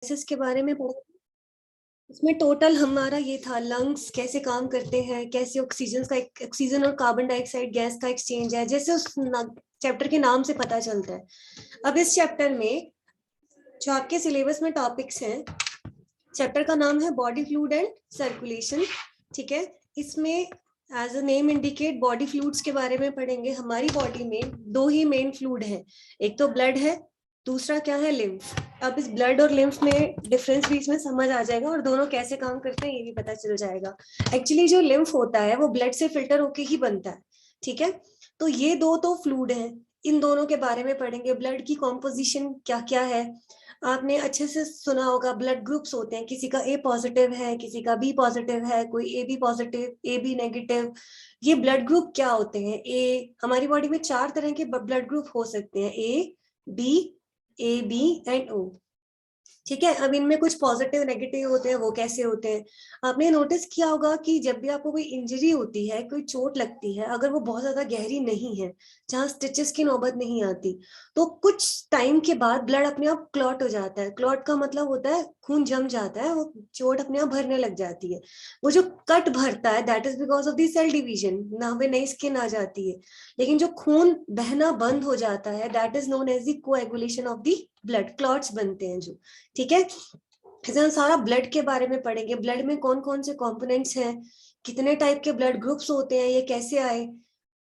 Gases के बारे में पढ़ा। इसमें टोटल हमारा ये था लंग्स कैसे काम करते हैं, कैसे ऑक्सीजन और कार्बन डाइऑक्साइड गैस का एक्सचेंज है, जैसे उस चैप्टर के नाम से पता चलता है। अब इस चैप्टर में जो आपके सिलेबस में टॉपिक्स हैं, चैप्टर का नाम है बॉडी फ्लूइड एंड सर्कुलेशन। ठीक है, इसमें as a name indicate body fluids के बारे में पढ़ेंगे। हमारी बॉडी में दो ही मेन फ्लूइड है, एक तो ब्लड है, दूसरा क्या है, लिम्फ। अब इस ब्लड और लिम्फ में डिफरेंस भी इसमें समझ आ जाएगा और दोनों कैसे काम करते हैं ये भी पता चल जाएगा। एक्चुअली जो लिम्फ होता है वो ब्लड से फिल्टर होके ही बनता है। ठीक है, तो ये दो तो फ्लूइड है, इन दोनों के बारे में पढ़ेंगे। ब्लड की कॉम्पोजिशन क्या क्या है, आपने अच्छे से सुना होगा। ब्लड ग्रुप्स होते हैं, किसी का ए पॉजिटिव है, किसी का बी पॉजिटिव है, कोई A B positive, A B negative. ये ब्लड ग्रुप क्या होते हैं? हमारी बॉडी में 4 तरह के ब्लड ग्रुप हो सकते हैं, ए बी एंड ओ। ठीक है, अब इनमें कुछ पॉजिटिव नेगेटिव होते हैं, वो कैसे होते हैं? आपने नोटिस किया होगा कि जब भी आपको कोई इंजरी होती है, कोई चोट लगती है, अगर वो बहुत ज्यादा गहरी नहीं है, जहां स्टिचेस की नौबत नहीं आती, तो कुछ टाइम के बाद ब्लड अपने आप क्लॉट हो जाता है। क्लॉट का मतलब होता है खून जम जाता है, वो चोट अपने आप भरने लग जाती है। वो जो कट भरता है that is because of the cell division, ना हमें नई स्किन आ जाती है। लेकिन जो खून बहना बंद हो जाता है that is known as the coagulation of the blood, clots बनते हैं जो। ठीक है, इसे हम सारा ब्लड के बारे में पढ़ेंगे। ब्लड में कौन कौन से कंपोनेंट्स हैं, कितने टाइप के ब्लड ग्रुप्स होते हैं, ये कैसे आए,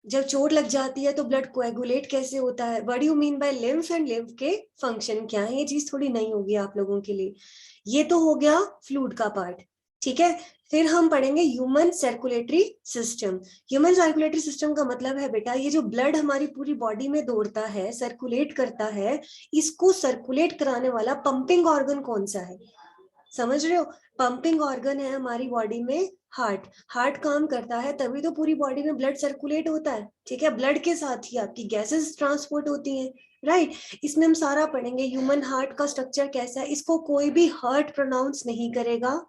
जब चोट लग जाती है तो ब्लड कोएगुलेट कैसे होता है, what do you mean by lymph and lymph के फंक्शन क्या है। ये चीज थोड़ी नई होगी आप लोगों के लिए। ये तो हो गया फ्लूइड का पार्ट। ठीक है, फिर हम पढ़ेंगे human circulatory system. Human circulatory system का मतलब है बेटा, ये जो ब्लड हमारी पूरी बॉडी में दौड़ता है, सर्कुलेट करता है, इसको सर्कुलेट कराने वाला पंपिंग ऑर्गन कौन सा है? समझ रहे हो? पंपिंग ऑर्गन है हमारी बॉडी में हार्ट। हार्ट काम करता है तभी तो पूरी बॉडी में ब्लड सर्कुलेट होता है। ठीक है, ब्लड के साथ ही आपकी गैसेस ट्रांसपोर्ट होती हैं, राइट। इसमें हम सारा पढ़ेंगे। ह्यूमन हार्ट का स्ट्रक्चर कैसा है, इसको कोई भी हार्ट प्रोनाउंस नहीं करेगा,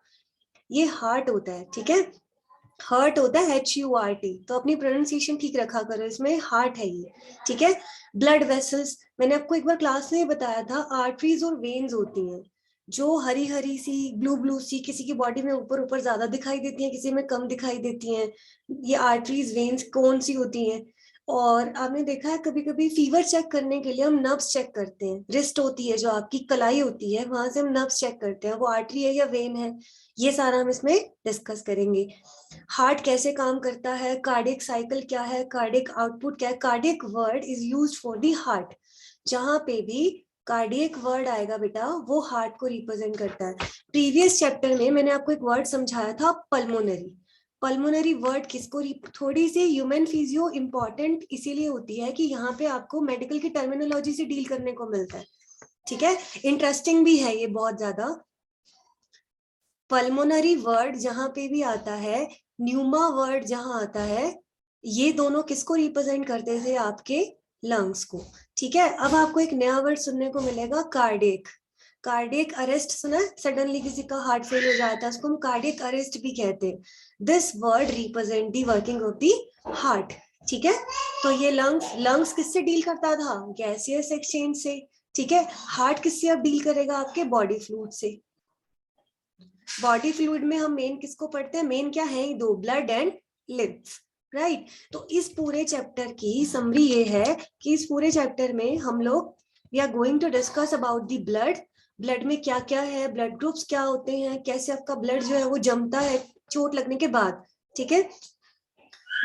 ये हार्ट होता है। ठीक है, हार्ट होता है HURT, तो अपनी प्रोनाउंसिएशन ठीक रखा करो, इसमें हार्ट है ये। ठीक है, ब्लड वेसल्स, मैंने आपको एक बार क्लास में बताया था, आर्टरीज और वेन्स होती हैं जो हरी हरी सी, ब्लू ब्लू सी, किसी की बॉडी में ऊपर ऊपर ज्यादा दिखाई देती हैं, किसी में कम दिखाई देती हैं। ये आर्टरीज वेन्स कौन सी होती हैं? और आपने देखा है कभी कभी फीवर चेक करने के लिए हम नर्व्स चेक करते हैं, रिस्ट होती है जो आपकी कलाई होती है, वहां से हम नर्व्स चेक करते हैं, वो आर्टरी है या वेन है। ये सारा हम इसमें डिस्कस करेंगे। हार्ट कैसे काम करता है, कार्डियक साइकिल क्या है, कार्डियक आउटपुट क्या है। Cardiac word is used for the heart, जहां पे भी कार्डियक वर्ड आएगा बेटा वो हार्ट को रिप्रेजेंट करता है। प्रीवियस चैप्टर में मैंने आपको एक वर्ड समझाया था, पल्मोनरी। पल्मोनरी वर्ड किसको, थोड़ी सी ह्यूमन फिजियो इंपॉर्टेंट इसीलिए होती है कि यहाँ पे आपको मेडिकल की टर्मिनोलॉजी से डील करने को मिलता है। ठीक है, इंटरेस्टिंग भी है ये बहुत ज्यादा। पल्मोनरी वर्ड जहां पे भी आता है, न्यूमा वर्ड जहां आता है, ये दोनों किसको रिप्रेजेंट करते थे? आपके लंग्स को। ठीक है, अब आपको एक नया वर्ड सुनने को मिलेगा, कार्डियक। कार्डियक अरेस्ट सुना है? सडनली किसी का हार्ट फेल हो जाता है, उसको हम कार्डियक अरेस्ट भी कहते हैं। This word represent the working of the heart. ठीक है, तो ये लंग्स, लंग्स किससे डील करता था? गैसियस एक्सचेंज से। ठीक है, हार्ट किससे अब डील करेगा? आपके बॉडी फ्लूइड से। बॉडी फ्लूइड में हम मेन किसको पढ़ते हैं? मेन क्या है? दो, ब्लड एंड लिम्फ, राइट। तो इस पूरे चैप्टर की समरी ये है कि इस पूरे चैप्टर में हम लोग we are going to discuss about the blood. Blood में क्या क्या है, ब्लड ग्रुप्स क्या होते हैं, कैसे आपका ब्लड जो है वो जमता है चोट लगने के बाद। ठीक है,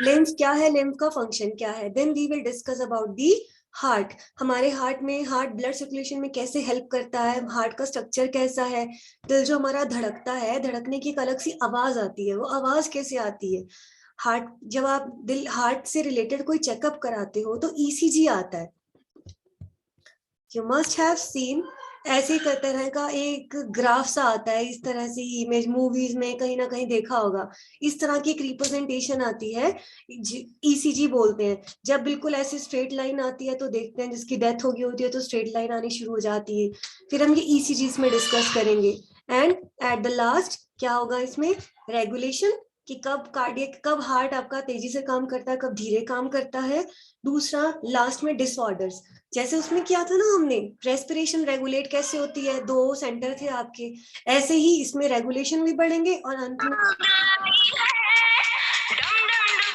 लिम्फ क्या है, लिम्फ का फंक्शन क्या है। Then we will discuss about the heart. हमारे हार्ट में, हार्ट ब्लड सर्कुलेशन में कैसे हेल्प करता है, हार्ट का स्ट्रक्चर कैसा है। दिल जो हमारा धड़कता है, धड़कने की एक अलग सी आवाज आती है, वो आवाज कैसे आती है? हार्ट, जब आप दिल, हार्ट से रिलेटेड कोई चेकअप कराते हो तो ECG आता है। यू मस्ट हैव सीन, ऐसे तरह का एक ग्राफ सा आता है, इस तरह से इमेज मूवीज में कहीं ना कहीं देखा होगा। इस तरह की एक रिप्रेजेंटेशन आती है, ECG बोलते हैं। जब बिल्कुल ऐसे स्ट्रेट लाइन आती है तो देखते हैं जिसकी डेथ हो गई होती है तो स्ट्रेट लाइन आनी शुरू हो जाती है। फिर हम ये ECGs में डिस्कस करेंगे। एंड एट द लास्ट क्या होगा इसमें? रेगुलेशन, कि कब कार्डियक, कब हार्ट आपका तेजी से काम करता है, कब धीरे काम करता है। दूसरा लास्ट में डिसऑर्डर्स, जैसे उसमें किया था ना हमने, रेस्पिरेशन रेगुलेट कैसे होती है, 2 सेंटर थे आपके, ऐसे ही इसमें रेगुलेशन भी बढ़ेंगे और अंत में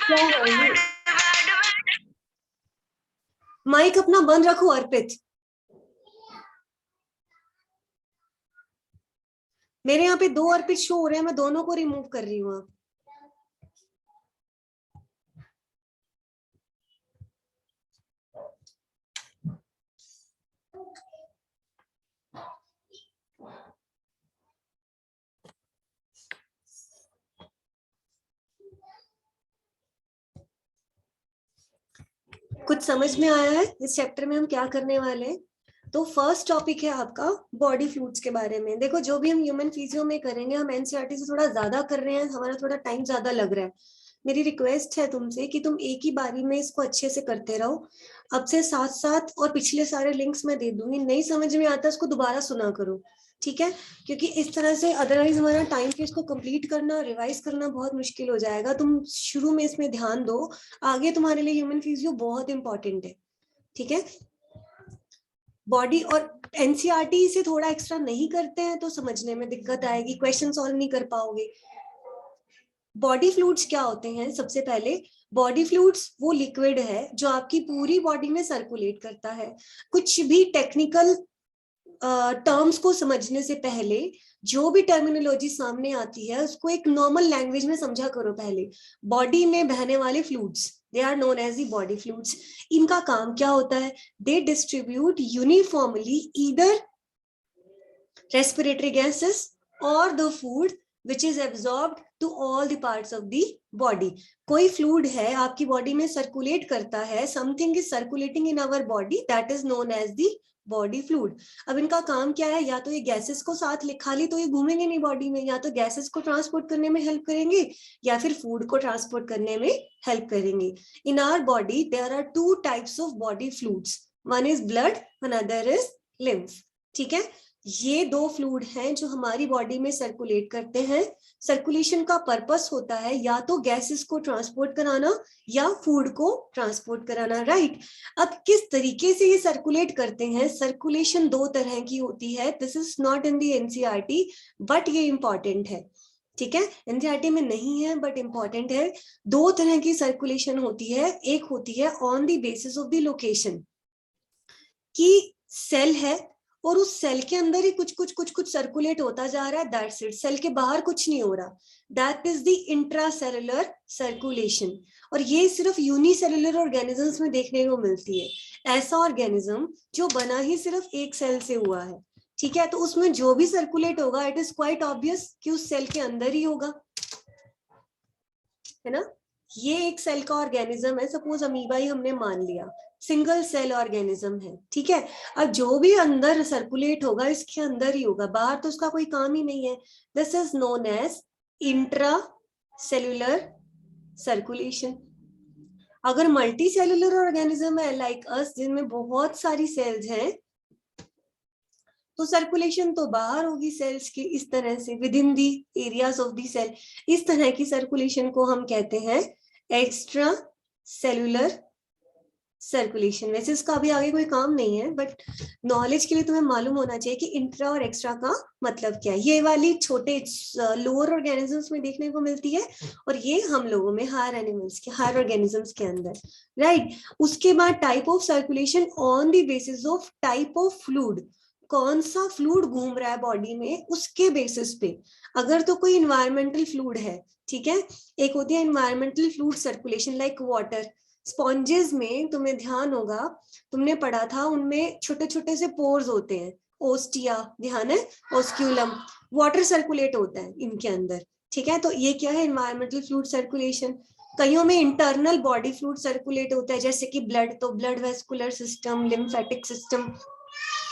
क्या होंगे। माइक अपना बंद रखो अर्पित। मेरे यहाँ पे 2 अर्पित शो हो रहे हैं, मैं दोनों को रिमूव कर रही हूँ। कुछ समझ में आया है इस चैप्टर में हम क्या करने वाले हैं? तो फर्स्ट टॉपिक है आपका बॉडी फ्लूइड्स के बारे में। देखो जो भी हम ह्यूमन फिजियो में करेंगे, हम एनसीईआरटी से थोड़ा ज्यादा कर रहे हैं, हमारा थोड़ा टाइम ज्यादा लग रहा है। मेरी रिक्वेस्ट है तुमसे कि तुम एक ही बारी में इसको अच्छे से करते रहो। अब से साथ साथ, और पिछले सारे लिंक्स मैं दे दूंगी, नहीं समझ में आता उसको दोबारा सुना करो, ठीक है? क्योंकि इस तरह से अदरवाइज हमारा टाइम पे इसको कंप्लीट करना, रिवाइज करना बहुत मुश्किल हो जाएगा। तुम शुरू में इसमें ध्यान दो, आगे तुम्हारे लिए ह्यूमन फिजियो बहुत इंपॉर्टेंट है, ठीक है? बॉडी और एनसीईआरटी से थोड़ा एक्स्ट्रा नहीं करते हैं तो समझने में दिक्कत आएगी, क्वेश्चन सॉल्व नहीं कर पाओगे। बॉडी फ्लूइड्स क्या होते हैं? सबसे पहले बॉडी फ्लूइड्स वो लिक्विड है जो आपकी पूरी बॉडी में सर्कुलेट करता है। कुछ भी टेक्निकल टर्म्स को समझने से पहले जो भी टर्मिनोलॉजी सामने आती है उसको एक नॉर्मल लैंग्वेज में समझा करो। पहले बॉडी में बहने वाले fluids, they are known as the body fluids. इनका काम क्या होता है? They distribute uniformly either respiratory gases और the food which is absorbed to all the parts of the body. कोई फ्लूइड है आपकी बॉडी में सर्कुलेट करता है, something is circulating in our body, that is known as the body fluid. अब इनका काम क्या है? या तो ये गैसेस को साथ खाली तो ये घूमेंगे नहीं बॉडी में, या तो गैसेस को ट्रांसपोर्ट करने में हेल्प करेंगे या फिर फूड को ट्रांसपोर्ट करने में हेल्प करेंगे। In our body there are 2 types of body fluids, one is blood, another is lymph, ठीक है? ये 2 फ्लूइड हैं जो हमारी बॉडी में सर्कुलेट करते हैं। सर्कुलेशन का पर्पस होता है या तो गैसेस को ट्रांसपोर्ट कराना या फूड को ट्रांसपोर्ट कराना, राइट? अब किस तरीके से ये सर्कुलेट करते हैं? सर्कुलेशन 2 तरह की होती है। This is not in the NCERT but ये इंपॉर्टेंट है, ठीक है? एनसीईआरटी में नहीं है बट इंपॉर्टेंट है। 2 तरह की सर्कुलेशन होती है। एक होती है on the basis of the location, कि सेल है और उस सेल के अंदर ही कुछ सर्कुलेट होता जा रहा है, दैट्स इट। सेल के बाहर कुछ नहीं हो रहा, that is the intracellular circulation. और ये सिर्फ यूनिसेलुलर ऑर्गेनिजम्स में देखने को मिलती है। ऐसा ऑर्गेनिज्म जो बना ही सिर्फ एक सेल से हुआ है, ठीक है? तो उसमें जो भी सर्कुलेट होगा इट इज क्वाइट ऑब्वियस कि उस सेल के अंदर ही होगा, है ना? ये एक सेल का ऑर्गेनिज्म है, सपोज अमीबा ही हमने मान लिया, सिंगल सेल ऑर्गेनिज्म है, ठीक है? अब जो भी अंदर सर्कुलेट होगा इसके अंदर ही होगा, बाहर तो उसका कोई काम ही नहीं है। This is known as intracellular circulation. अगर मल्टी सेल्यूलर ऑर्गेनिज्म है लाइक अस, जिनमें बहुत सारी सेल्स हैं, तो सर्कुलेशन तो बाहर होगी सेल्स की, इस तरह से within the areas of the cell. इस तरह की सर्कुलेशन को हम कहते हैं एक्स्ट्रा सेल्यूलर सर्कुलेशन। वैसे इसका अभी आगे कोई काम नहीं है बट नॉलेज के लिए तुम्हें मालूम होना चाहिए कि इंट्रा और एक्स्ट्रा का मतलब क्या है। ये वाली छोटे लोअर ऑर्गेनिजम्स में देखने को मिलती है और ये हम लोगों में हायर एनिमल्स के, हायर ऑर्गेनिजम्स के अंदर, राइट? उसके बाद type of circulation on the basis of type of fluid, कौन सा फ्लूइड घूम रहा है बॉडी में उसके बेसिस पे। अगर तो कोई इन्वायरमेंटल फ्लूइड है, ठीक है? एक होती है environmental fluid circulation like water. Sponges में तुम्हें ध्यान होगा, तुमने पढ़ा था, उनमें छोटे छोटे से पोर्स होते हैं, ओस्टिया, ध्यान है? ओस्क्यूलम, वाटर सर्कुलेट होता है इनके अंदर, ठीक है? तो ये क्या है? Environmental fluid circulation. कईयों में इंटरनल बॉडी फ्लूइड सर्कुलेट होता है जैसे कि ब्लड, तो blood vascular system, lymphatic system.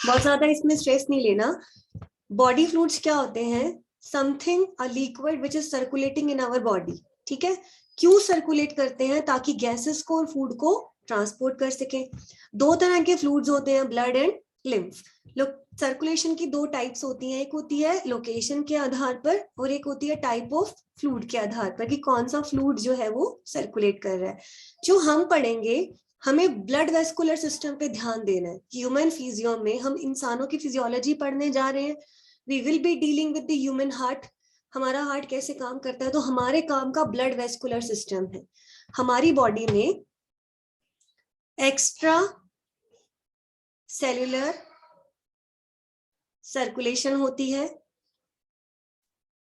बहुत ज्यादा इसमें स्ट्रेस नहीं लेना। बॉडी फ्लूइड्स क्या होते हैं? Something a liquid which is circulating in our body, ठीक है? क्यों सर्कुलेट करते हैं? ताकि गैसेस को और फूड को ट्रांसपोर्ट कर सके। 2 तरह के फ्लूइड्स होते हैं, ब्लड एंड लिम्फ। सर्कुलेशन की 2 टाइप्स होती हैं, एक होती है लोकेशन के आधार पर और एक होती है टाइप ऑफ फ्लूइड के आधार पर, कि कौन सा फ्लूइड जो है वो सर्कुलेट कर रहा है। जो हम पढ़ेंगे हमें ब्लड वेस्कुलर सिस्टम पे ध्यान देना है। ह्यूमन फिजियो में हम इंसानों की फिजियोलॉजी पढ़ने जा रहे हैं। We will be dealing with the human heart, हमारा हार्ट कैसे काम करता है। तो हमारे काम का ब्लड वेस्कुलर सिस्टम है। हमारी बॉडी में एक्स्ट्रा सेल्यूलर सर्कुलेशन होती है,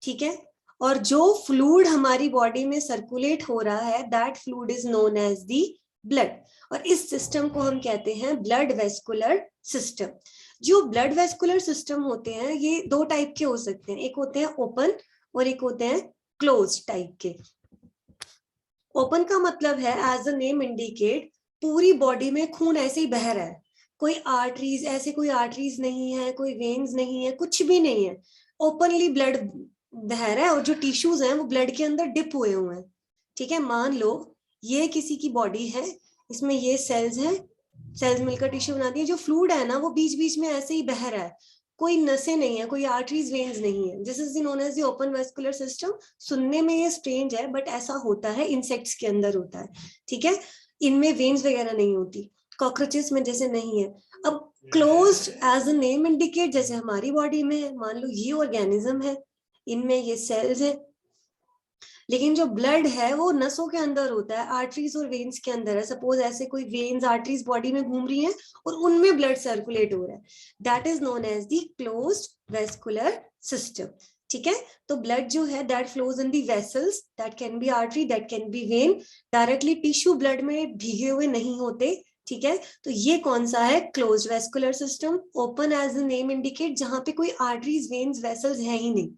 ठीक है। और जो फ्लूइड हमारी बॉडी में सर्कुलेट हो रहा है, that fluid is known as the blood. और इस सिस्टम को हम कहते हैं ब्लड वेस्कुलर सिस्टम। जो ब्लड वेस्कुलर सिस्टम होते हैं ये दो टाइप के हो सकते हैं, एक होते हैं ओपन और एक होते हैं क्लोज टाइप के। ओपन का मतलब है, एज द नेम इंडिकेट, पूरी बॉडी में खून ऐसे ही बह रहा है, कोई आर्टरीज, ऐसे कोई आर्टरीज नहीं है, कोई वेन्स नहीं है, कुछ भी नहीं है, ओपनली ब्लड बह रहा है और जो टिश्यूज हैं वो ब्लड के अंदर डिप हुए हुए हैं, ठीक है। मान लो ये किसी की बॉडी है, इसमें ये सेल्स हैं, सेल्स मिलकर टिश्यू बनाती है, जो फ्लूइड है ना वो बीच बीच में ऐसे ही बह रहा है, कोई नसें नहीं है, कोई आर्टरीज वेन्स नहीं है। This is known as the open vascular system. सुनने में ये स्ट्रेंज है बट ऐसा होता है, इंसेक्ट्स के अंदर होता है, ठीक है। इनमें वेन्स वगैरह नहीं होती, कॉकरोचेस में जैसे नहीं है। अब closed as a name indicate, जैसे हमारी बॉडी में है, मान लो ये ऑर्गेनिज्म है, इनमें ये सेल्स है, लेकिन जो ब्लड है वो नसों के अंदर होता है, आर्टरीज और वेन्स के अंदर है। सपोज ऐसे कोई वेन्स आर्टरीज बॉडी में घूम रही हैं और उनमें ब्लड सर्कुलेट हो रहा है, that is known as the closed vascular system, ठीक है। तो ब्लड जो है that flows in the vessels, that can be artery, that can be vein, directly tissue blood में भीगे हुए नहीं होते, ठीक है। तो ये कौन सा है, closed vascular system. Open as the name indicate, जहां पे कोई आर्टरीज वेन्स वेसल्स है ही नहीं।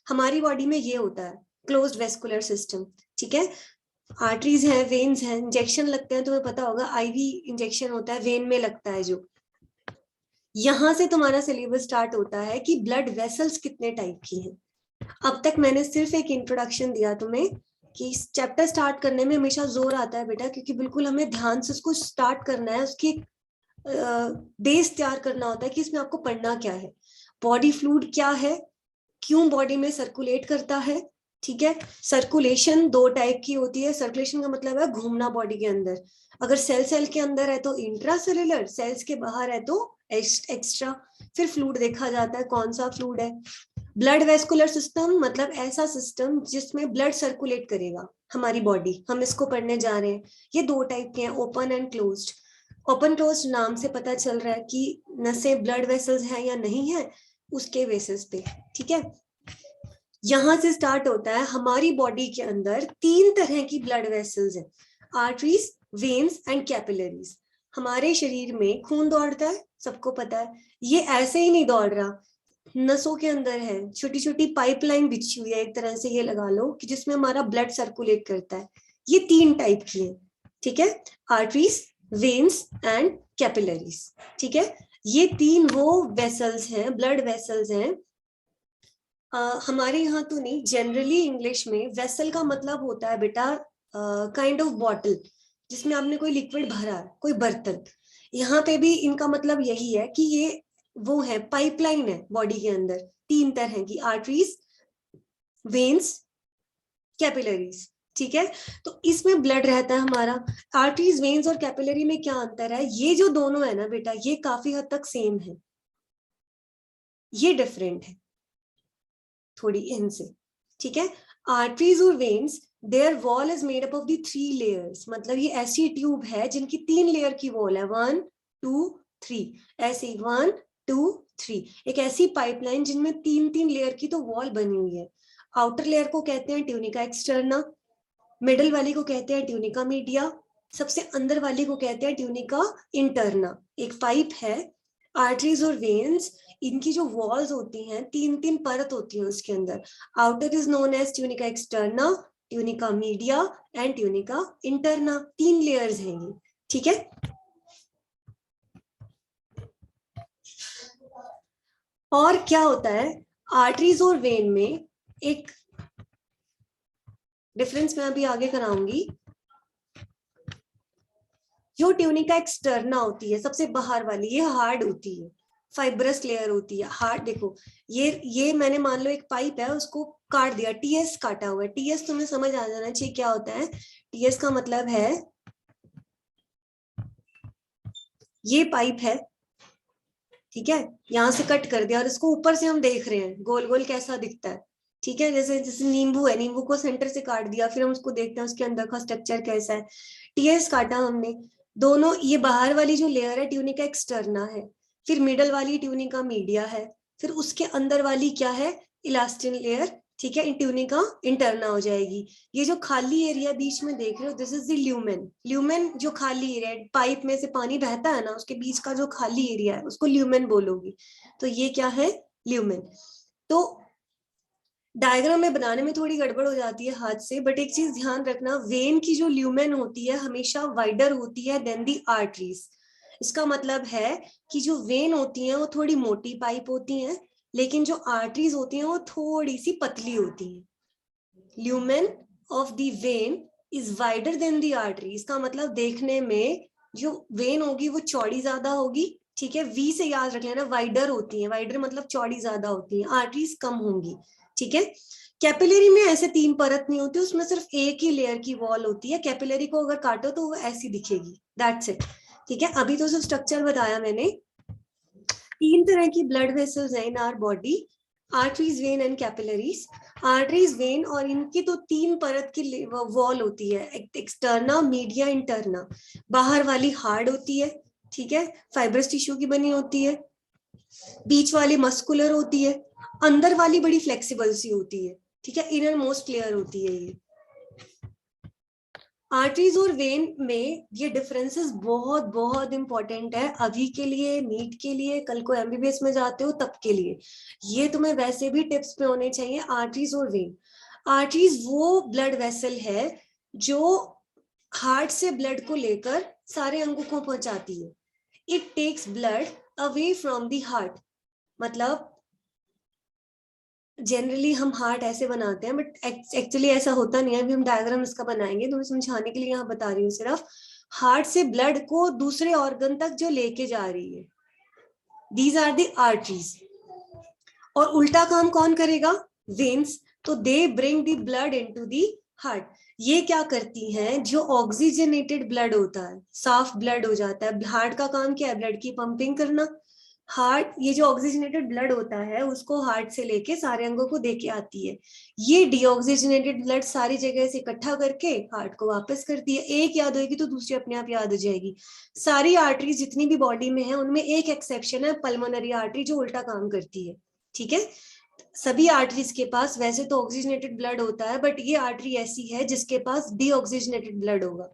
हमारी बॉडी में ये होता है क्लोज्ड वेस्कुलर सिस्टम, ठीक है। आर्टरीज है, वेन्स है, इंजेक्शन लगते हैं, तुम्हें पता होगा आईवी इंजेक्शन होता है, वेन में लगता है जो। यहां से तुम्हारा सिलेबस स्टार्ट होता है कि ब्लड वेसल्स कितने टाइप की हैं। अब तक मैंने सिर्फ एक इंट्रोडक्शन दिया तुम्हें कि चैप्टर स्टार्ट करने में हमेशा जोर आता है बेटा, क्योंकि बिल्कुल हमें ध्यान से उसको स्टार्ट करना है, उसकी बेस तैयार करना होता है कि इसमें आपको पढ़ना क्या है, बॉडी फ्लूइड क्या है, क्यों बॉडी में सर्कुलेट करता है, ठीक है। सर्कुलेशन दो टाइप की होती है। सर्कुलेशन का मतलब है घूमना बॉडी के अंदर। अगर सेल के अंदर है तो इंट्रा सेलुलर, सेल्स के बाहर है तो एक्स्ट्रा। फिर फ्लूइड देखा जाता है कौन सा फ्लूइड है। ब्लड वेस्कुलर सिस्टम मतलब ऐसा सिस्टम जिसमें ब्लड सर्कुलेट करेगा हमारी बॉडी, हम इसको पढ़ने जा रहे हैं। ये दो टाइप के हैं, open and closed. Open close नाम से पता चल रहा है कि नसें ब्लड वेसल्स हैं या नहीं है, उसके बेसिस पे, ठीक है। यहां से स्टार्ट होता है, हमारी बॉडी के अंदर तीन तरह की ब्लड वेसल्स हैं, आर्टरीज, वेन्स एंड कैपिलरीज। हमारे शरीर में खून दौड़ता है, सबको पता है, ये ऐसे ही नहीं दौड़ रहा, नसों के अंदर है, छोटी छोटी पाइपलाइन बिछी हुई है एक तरह से, ये लगा लो कि जिसमें हमारा ब्लड सर्कुलेट करता है। ये तीन टाइप की है, ठीक है, आर्टरीज, वेन्स एंड कैपिलरीज, ठीक है। ये तीन वो वेसल्स हैं, ब्लड वेसल्स हैं। हमारे यहाँ तो नहीं, जनरली इंग्लिश में वेसल का मतलब होता है बेटा काइंड ऑफ बॉटल, जिसमें आपने कोई लिक्विड भरा है, कोई बर्तन। यहाँ पे भी इनका मतलब यही है कि ये वो है, पाइपलाइन है बॉडी के अंदर, तीन तरह की, आर्टरीज, वेन्स, कैपिलरीज, ठीक है। तो इसमें ब्लड रहता है हमारा। आर्टरीज, वेन्स और कैपिलरी में क्या अंतर है, ये जो दोनों है ना बेटा, ये काफी हद तक सेम है, ये डिफरेंट है थोड़ी इनसे, ठीक है। आर्टरीज और veins, their wall is made up of the 3 layers, मतलब ये ऐसी ट्यूब है जिनकी 3 लेयर की वॉल है, 1 2 3, ऐसी 1 2 3, एक ऐसी पाइपलाइन जिनमें 3 लेयर की तो वॉल बनी हुई है। आउटर लेयर को कहते हैं ट्यूनिका एक्सटर्ना, मिडल वाली को कहते हैं ट्यूनिका मीडिया, सबसे अंदर वाली को कहते हैं ट्यूनिका इंटरना। एक पाइप है, आर्टरीज और वेन्स, इनकी जो वॉल्स होती हैं, 3 परत होती है उसके अंदर। Outer is known as tunica externa, tunica media and tunica interna, 3 layers हैं ये, ठीक है। और क्या होता है, आर्टरीज और वेन में एक डिफरेंस मैं अभी आगे कराऊंगी। जो ट्यूनिका एक्सटर्ना होती है, सबसे बाहर वाली, ये हार्ड होती है, फाइब्रस लेयर होती है, हार्ड। देखो ये मैंने मान लो एक पाइप है, उसको काट दिया, टीएस काटा हुआ है। टीएस तुम्हें समझ आ जाना चाहिए क्या होता है। टीएस का मतलब है ये पाइप है, ठीक है, यहाँ से कट कर दिया और इसको ऊपर से हम देख रहे हैं गोल गोल कैसा दिखता है, ठीक है, जैसे जैसे नींबू है, नींबू को सेंटर से काट दिया, फिर हम उसको देखते हैं उसके अंदर का स्ट्रक्चर कैसा है। टीएस काटा हमने, दोनों, ये बाहर वाली जो लेयर है ट्यूनिका एक्सटर्ना है, फिर मिडल वाली ट्यूनिका मीडिया है, फिर उसके अंदर वाली क्या है, इलास्टिन लेयर, ठीक है, ट्यूनिका इंटरना हो जाएगी। ये जो खाली एरिया बीच में देख रहे हो, this is the lumen. Lumen जो खाली एरिया है, पाइप में से पानी बहता है ना, उसके बीच का जो खाली एरिया है उसको ल्यूमेन बोलोगी। तो ये क्या है, ल्यूमेन। तो डायग्राम में बनाने में थोड़ी गड़बड़ हो जाती है हाथ से, बट एक चीज ध्यान रखना, वेन की जो ल्यूमेन होती है हमेशा वाइडर होती है देन दी आर्टरीज। इसका मतलब है कि जो वेन होती हैं वो थोड़ी मोटी पाइप होती हैं, लेकिन जो आर्टरीज होती हैं वो थोड़ी सी पतली होती हैं। Lumen of the when is wider than the artery, इसका मतलब देखने में जो वेन होगी वो चौड़ी ज्यादा होगी, ठीक है, वी से याद रख लेना, वाइडर होती है, वाइडर मतलब चौड़ी ज्यादा होती है, आर्टरीज कम होंगी, ठीक है। कैपिलरी में ऐसे 3 परत नहीं होती, उसमें सिर्फ एक ही लेयर की वॉल होती है, कैपिलरी को अगर काटो तो वो ऐसी दिखेगी, दैट्स इट, ठीक है। अभी तो सिर्फ स्ट्रक्चर बताया मैंने। 3 तरह की ब्लड वेसल्स हैं in our body, arteries, vein and capillaries. Arteries, vein और इनकी तो 3 परत की वॉल होती है, एक्सटर्ना, मीडिया, इंटरना। बाहर वाली हार्ड होती है, ठीक है, फाइब्रस टिश्यू की बनी होती है, बीच वाली मस्कुलर होती है, अंदर वाली बड़ी फ्लेक्सिबल सी होती है, ठीक है, इनर मोस्ट लेयर होती है ये। आर्टरीज और वेन में ये डिफरेंसेस बहुत बहुत इंपॉर्टेंट है, अभी के लिए, नीट के लिए, कल को एमबीबीएस में जाते हो तब के लिए, ये तुम्हें वैसे भी टिप्स पे होने चाहिए, आर्टरीज और वेन। आर्टरीज वो ब्लड वेसल है जो हार्ट से ब्लड को लेकर सारे अंगों को पहुंचाती है। It takes blood away from the heart, मतलब जनरली हम हार्ट ऐसे बनाते हैं, बट एक्चुअली ऐसा होता नहीं है, अभी हम डायग्राम इसका बनाएंगे, तो मैं समझाने के लिए यहाँ बता रही हूँ सिर्फ। हार्ट से ब्लड को दूसरे ऑर्गन तक जो लेके जा रही है, दीज आर द आर्टरीज। और उल्टा काम कौन करेगा, वेन्स, तो they bring the blood into the heart. ये क्या करती हैं, जो ऑक्सीजनेटेड ब्लड होता है, साफ ब्लड हो जाता है, हार्ट का काम क्या है, ब्लड की पंपिंग करना। हार्ट, ये जो ऑक्सीजनेटेड ब्लड होता है उसको हार्ट से लेके सारे अंगों को देके आती है, ये डीऑक्सीजनेटेड ब्लड सारी जगह से इकट्ठा करके हार्ट को वापस करती है। एक याद होगी तो दूसरी अपने आप याद हो जाएगी। सारी आर्टरीज जितनी भी बॉडी में है उनमें एक एक्सेप्शन है, पल्मोनरी आर्टरी, जो उल्टा काम करती है, ठीक है। सभी आर्टरीज के पास वैसे तो ऑक्सीजनेटेड ब्लड होता है, बट ये आर्टरी ऐसी है जिसके पास डीऑक्सीजनेटेड ब्लड होगा,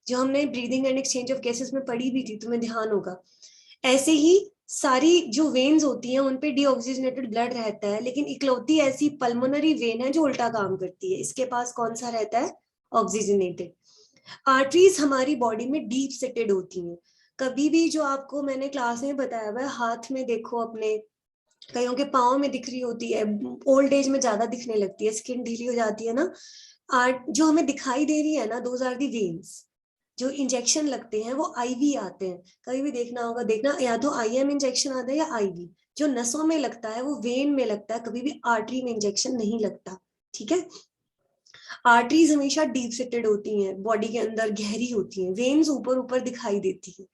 जो हमने breathing and exchange of gases में पढ़ी भी थी, तुम्हें ध्यान होगा। ऐसे ही सारी जो वेन्स होती हैं उनपे डीऑक्सीजनेटेड ब्लड रहता है, लेकिन इकलौती ऐसी पल्मोनरी वेन है जो उल्टा काम करती है, इसके पास कौन सा रहता है, ऑक्सीजनेटेड। आर्टरीज हमारी बॉडी में डीप सेटेड होती हैं। कभी भी जो आपको मैंने क्लास में बताया हुआ है, हाथ में देखो अपने, कईयों के पाँव में दिख रही होती है, ओल्ड एज में ज्यादा दिखने लगती है, स्किन ढीली हो जाती है ना, आर्ट जो हमें दिखाई दे रही है ना, दोज आर दी वेन्स। जो इंजेक्शन लगते हैं वो आईवी आते हैं, कभी भी देखना होगा, देखना या तो आईएम इंजेक्शन आता है या आईवी। जो नसों में लगता है वो वेन में लगता है, कभी भी आर्टरी में इंजेक्शन नहीं लगता, ठीक है। आर्टरीज हमेशा डीप सेटेड होती हैं, बॉडी के अंदर गहरी होती हैं, वेन्स ऊपर ऊपर दिखाई देती है।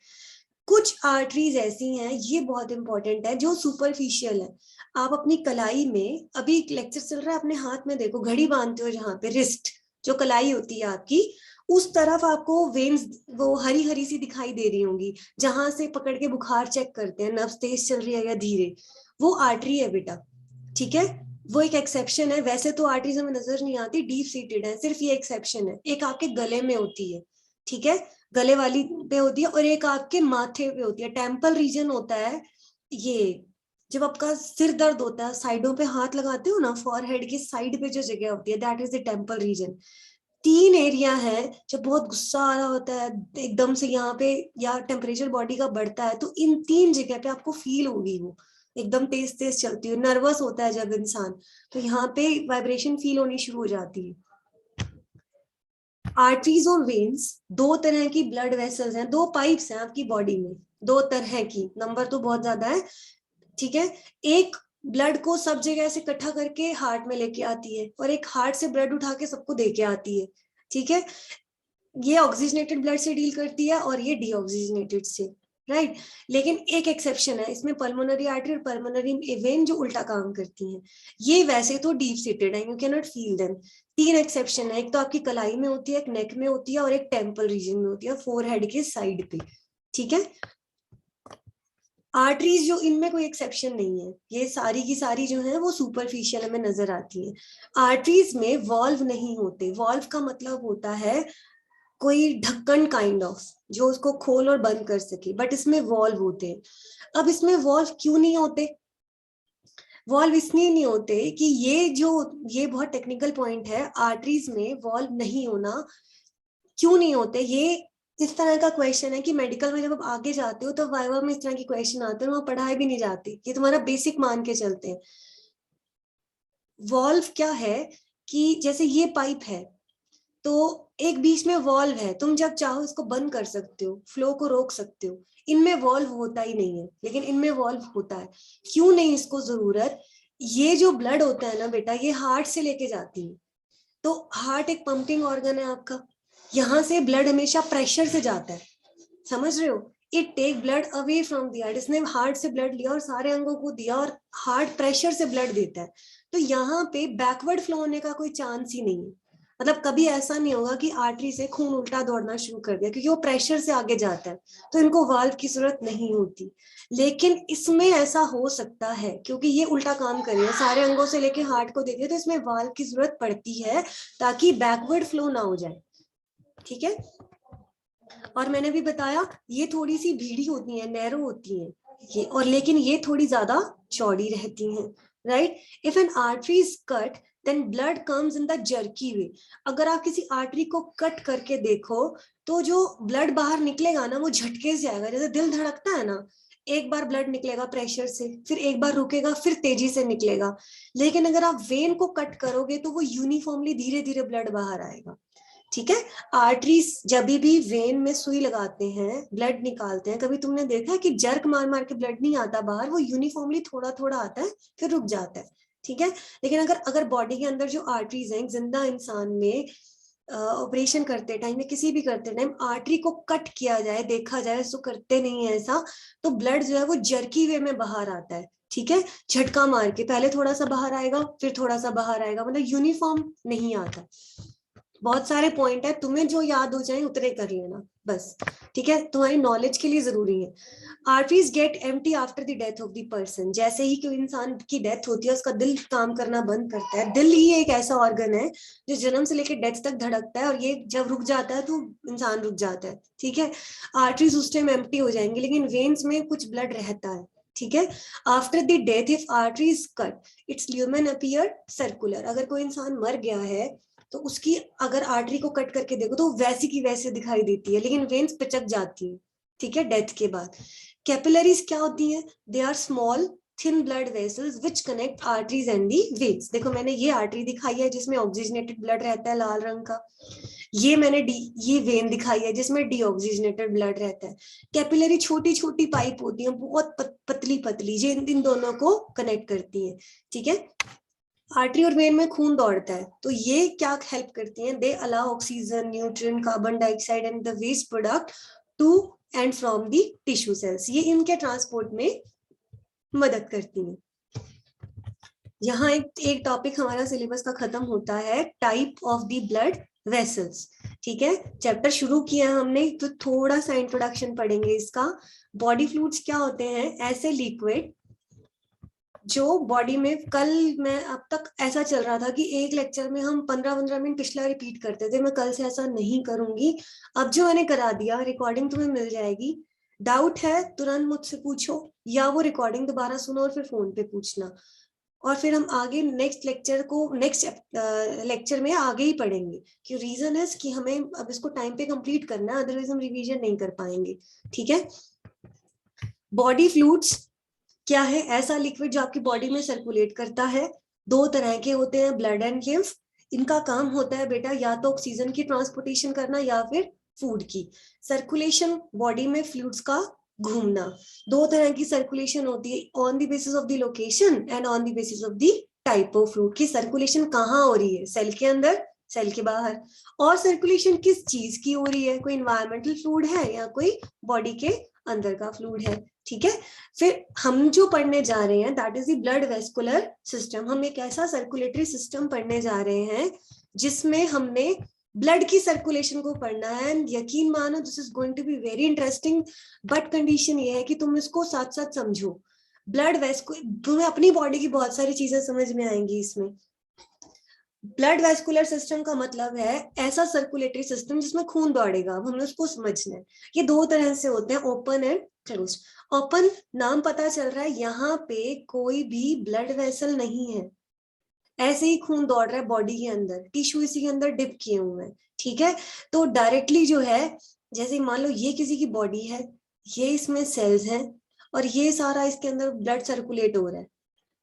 कुछ आर्टरीज ऐसी हैं, ये बहुत इंपॉर्टेंट है, जो सुपरफिशियल है। आप अपनी कलाई में, अभी लेक्चर चल रहा है, अपने हाथ में देखो, घड़ी बांधते हो जहाँ पे, रिस्ट जो कलाई होती है आपकी, उस तरफ आपको वेन्स वो हरी हरी सी दिखाई दे रही होंगी, जहां से पकड़ के बुखार चेक करते हैं, नब्ज तेज चल रही है या धीरे, वो आर्टरी है बेटा, ठीक है। वो एक एक्सेप्शन है, वैसे तो आर्टरीज हमें नजर नहीं आती, डीप सीटेड है, सिर्फ ये एक्सेप्शन है। एक आपके गले में होती है, ठीक है, गले वाली पे होती है, और एक आपके माथे पे होती है, टेम्पल रीजन होता है ये। जब आपका सिर दर्द होता है, साइडों पे हाथ लगाते हो ना, फॉरहेड की साइड पे जो जगह होती है, that is the temple region. 3 area है, जब बहुत गुस्सा आ रहा होता है एकदम से यहाँ पे, या टेम्परेचर बॉडी का बढ़ता है, तो इन 3 जगह पे आपको फील होगी, वो एकदम तेज तेज चलती है, नर्वस होता है जब इंसान, तो यहाँ पे वाइब्रेशन फील होनी शुरू हो जाती है। आर्टरीज और वेन्स 2 तरह की ब्लड वेसल्स हैं, 2 पाइप्स हैं आपकी बॉडी में, 2 तरह की, नंबर तो बहुत ज्यादा है, ठीक है। एक ब्लड को सब जगह से इकट्ठा करके हार्ट में लेके आती है, और एक हार्ट से ब्लड उठा के सबको देके आती है, ठीक है। ये ऑक्सीजनेटेड ब्लड से डील करती है और ये डीऑक्सीजनेटेड से। राइट। लेकिन एक एक्सेप्शन है इसमें, पल्मोनरी आर्टरी और पल्मोनरी वेन जो उल्टा काम करती हैं, ये वैसे तो डीप सीटेड है, you can not feel them. तीन एक्सेप्शन है, एक तो आपकी कलाई में होती है, एक नेक में होती है, और एक टेम्पल रीजन में होती है, फोरहेड के साइड पे, ठीक है। आर्टरीज जो, इनमें कोई एक्सेप्शन नहीं है, ये सारी की सारी जो है वो सुपरफिशियल हमें नजर आती है। आर्टरीज में वॉल्व नहीं होते, वॉल्व का मतलब होता है कोई ढक्कन काइंड ऑफ, जो उसको खोल और बंद कर सके, बट इसमें वॉल्व होते हैं। अब इसमें वॉल्व क्यों नहीं होते? वॉल्व इसलिए नहीं होते कि ये बहुत टेक्निकल पॉइंट है, आर्टरीज में वॉल्व नहीं होना क्यों नहीं होते, ये इस तरह का क्वेश्चन है कि मेडिकल में जब आप आगे जाते हो तो वाइवा में इस तरह की क्वेश्चन आते हैं, वहां पढ़ाई भी नहीं जाती, ये तुम्हारा बेसिक मान के चलते हैं। वॉल्व क्या है कि जैसे ये पाइप है, तो एक बीच में वॉल्व है, तुम जब चाहो इसको बंद कर सकते हो, फ्लो को रोक सकते हो। इनमें वॉल्व होता ही नहीं है, लेकिन इनमें वॉल्व होता है। क्यों नहीं इसको जरूरत? ये जो ब्लड होता है ना बेटा, ये हार्ट से लेके जाती है, तो हार्ट एक पंपिंग ऑर्गन है आपका, यहाँ से ब्लड हमेशा प्रेशर से जाता है, समझ रहे हो? It take blood away from the heart, इसने हार्ट से ब्लड लिया और सारे अंगों को दिया, और हार्ट प्रेशर से ब्लड देता है। तो यहाँ पे बैकवर्ड फ्लो होने का कोई चांस ही नहीं है, मतलब कभी ऐसा नहीं होगा कि आर्टरी से खून उल्टा दौड़ना शुरू कर दिया, क्योंकि वो प्रेशर से आगे जाता है, तो इनको वाल्व की जरूरत नहीं होती। लेकिन इसमें ऐसा हो सकता है, क्योंकि ये उल्टा काम कर रही है, सारे अंगों से लेके हार्ट को देती है, तो इसमें वाल्व की जरूरत पड़ती है ताकि बैकवर्ड फ्लो ना हो जाए, ठीक है। और मैंने भी बताया ये थोड़ी सी भीड़ी होती है, नैरो होती है ये, और लेकिन ये थोड़ी ज्यादा चौड़ी रहती हैं, right. If an artery is cut then blood comes in the jerky way. अगर आप किसी आर्टरी को कट करके देखो तो जो ब्लड बाहर निकलेगा ना, वो झटके से आएगा, जैसे दिल धड़कता है ना, एक बार ब्लड निकलेगा प्रेशर से, फिर एक बार रुकेगा, फिर तेजी से निकलेगा। लेकिन अगर आप वेन को कट करोगे तो वो यूनिफॉर्मली धीरे धीरे ब्लड बाहर आएगा, ठीक है। आर्टरीज जब भी वेन में सुई लगाते हैं, ब्लड निकालते हैं, कभी तुमने देखा है कि जर्क मार मार के ब्लड नहीं आता बाहर, वो यूनिफॉर्मली थोड़ा थोड़ा आता है फिर रुक जाता है, ठीक है। लेकिन अगर अगर बॉडी के अंदर जो आर्टरीज हैं, जिंदा इंसान में ऑपरेशन करते टाइम या किसी भी करते टाइम आर्टरी को कट किया जाए, देखा जाए, तो करते नहीं है ऐसा, तो ब्लड जो है वो जर्की वे में बाहर आता है, ठीक है। झटका मार के पहले थोड़ा सा बाहर आएगा, फिर थोड़ा सा बाहर आएगा, मतलब यूनिफॉर्म नहीं आता। बहुत सारे पॉइंट है, तुम्हें जो याद हो जाए उतने कर लेना बस, ठीक है, तुम्हारी नॉलेज के लिए जरूरी है। Arteries get empty after the death of the person. जैसे ही कोई इंसान की डेथ होती है, उसका दिल काम करना बंद करता है। दिल ही एक ऐसा ऑर्गन है जो जन्म से लेकर डेथ तक धड़कता है, और ये जब रुक जाता है तो इंसान रुक जाता है, ठीक है। आर्टरीज उस टाइम एम्प्टी हो जाएंगे, लेकिन वेन्स में कुछ ब्लड रहता है, ठीक है। After the death if artery is cut it's lumen appear circular. अगर कोई इंसान मर गया है तो उसकी अगर आर्टरी को कट करके देखो तो वैसी की वैसे दिखाई देती है, लेकिन वेन्स पिचक जाती है, ठीक है, डेथ के बाद। कैपिलरीज क्या होती है? They are small thin blood vessels which connect arteries and the veins. देखो मैंने ये आर्टरी दिखाई है जिसमें ऑक्सीजनेटेड ब्लड रहता है लाल रंग का, ये मैंने ये वेन दिखाई है जिसमें डीऑक्सीजनेटेड ब्लड रहता है। कैपिलरी छोटी छोटी पाइप होती है, बहुत पतली पतली, जो इन दोनों को कनेक्ट करती है, ठीक है। आर्टरी और वेन में खून दौड़ता है, तो ये क्या हेल्प करती हैं? They allow oxygen, nutrient, carbon dioxide and the waste product to and from the tissue cells. ये इनके ट्रांसपोर्ट में मदद करती हैं। यहाँ एक टॉपिक हमारा सिलेबस का खत्म होता है, type of the blood vessels, ठीक है। चैप्टर शुरू किया हमने तो थोड़ा सा इंट्रोडक्शन पढ़ेंगे इसका। बॉडी फ्लूइड्स क्या होते हैं? ऐसे लिक्विड जो बॉडी में, कल मैं अब तक ऐसा चल रहा था कि एक लेक्चर में हम 15-15 मिनट पिछला रिपीट करते थे, मैं कल से ऐसा नहीं करूंगी। अब जो मैंने करा दिया, रिकॉर्डिंग तुम्हें मिल जाएगी, डाउट है तुरंत मुझसे पूछो, या वो रिकॉर्डिंग दोबारा सुनो और फिर फोन पे पूछना, और फिर हम आगे नेक्स्ट लेक्चर में आगे ही पढ़ेंगे। क्यों? रीजन है कि हमें अब इसको टाइम पे कंप्लीट करना है, अदरवाइज हम रिवीजन नहीं कर पाएंगे, ठीक है। बॉडी फ्लूइड्स क्या है? ऐसा लिक्विड जो आपकी बॉडी में सर्कुलेट करता है। दो तरह के होते हैं, ब्लड एंड लिम्फ। इनका काम होता है बेटा या तो ऑक्सीजन की ट्रांसपोर्टेशन करना या फिर फूड की। सर्कुलेशन बॉडी में फ्लूइड्स का घूमना। दो तरह की सर्कुलेशन होती है, on the basis of the location and on the basis of the type of fluid. की सर्कुलेशन कहाँ हो रही है? सेल के अंदर, सेल के बाहर। और सर्कुलेशन किस चीज की हो रही है? कोई इन्वायरमेंटल फ्लूइड है या कोई बॉडी के अंदर का फ्लूइड है, ठीक है। फिर हम जो पढ़ने जा रहे हैं that is the blood vascular system. हम एक ऐसा सर्कुलेटरी सिस्टम पढ़ने जा रहे हैं जिसमें हमने ब्लड की सर्कुलेशन को पढ़ना है। एंड यकीन मानो this is going to be very interesting, but condition ये है कि तुम इसको साथ साथ समझो। ब्लड तुम्हें अपनी बॉडी की बहुत सारी चीजें समझ में आएंगी इसमें। ब्लड वेस्कुलर सिस्टम का मतलब है ऐसा सर्कुलेटरी सिस्टम जिसमें खून दौड़ेगा। अब हमें उसको समझना है। ये दो तरह से होते हैं, ओपन एंड क्लोज। ओपन नाम पता चल रहा है, यहाँ पे कोई भी ब्लड वेसल नहीं है, ऐसे ही खून दौड़ रहा है बॉडी के अंदर, टिश्यू इसी के अंदर डिप किए हुए हैं, ठीक है। तो डायरेक्टली जो है, जैसे मान लो ये किसी की बॉडी है, ये इसमें सेल्स हैं और ये सारा इसके अंदर ब्लड सर्कुलेट हो रहा है,